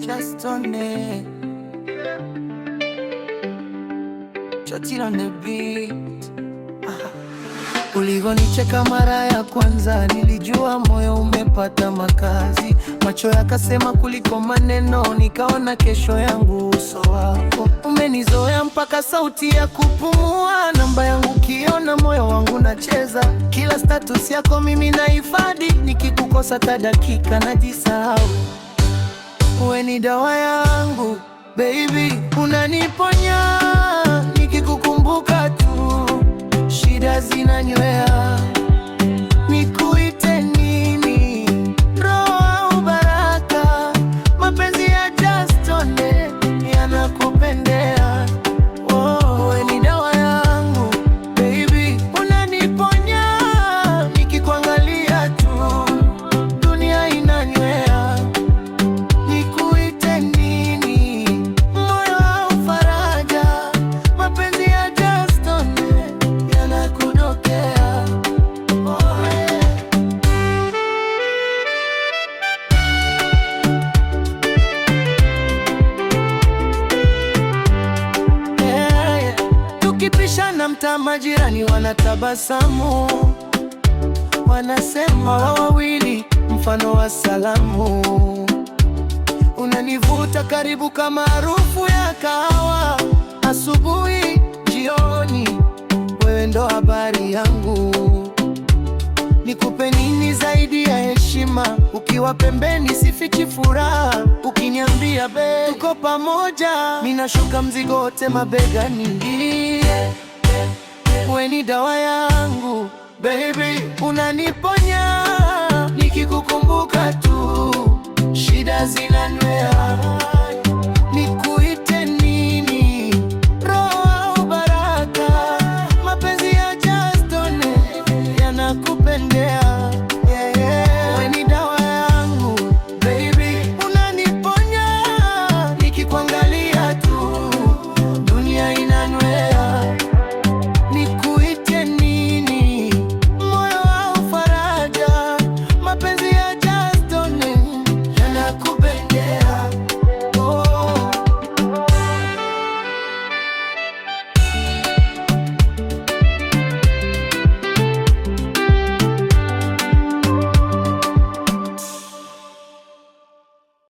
Just on it. Shoti on the beat. Ulivyonicheka mara ya kwanza, nilijua moyo umepata makazi. Macho yakasema kuliko maneno, nikaona kesho yangu uso wako. Umenizoea mpaka sauti ya kupumua, namba yangu kiona moyo wangu nacheza. Kila status yako mimi nahifadhi, nikikukosa hata dakika najisahau. Uwe ni dawa yangu baby, unaniponya nikikukumbuka tu. Shida zinanywea, nikuite nini? Roho au baraka? Mapenzi ya just one yanakupendea. Oh, we ni dawa yangu baby, unaniponya nikikuangalia tu. Dunia inanywea, nikuite nini? Moyo au faraja? Mapenzi ya just one yanakudokea. Oh, yeah. Yeah, yeah. Tukipishana mtaa, majirani wanatabasamu, wanasema wawili mfano wa salamu. Unanivuta karibu kama harufu ya kahawa, asubuhi jioni, wewe ndo habari yangu. Nikupe nini zaidi ya heshima? Ukiwa pembeni sifichi furaha. Ukiniambia be, tuko pamoja, minashuka mzigo wote mabegani. Wewe ni dawa yangu baby, unaniponya nikikukumbuka tu. Shida zinanywea, nikuite nini? Roho au baraka? Mapenzi ya just one yanakupendea.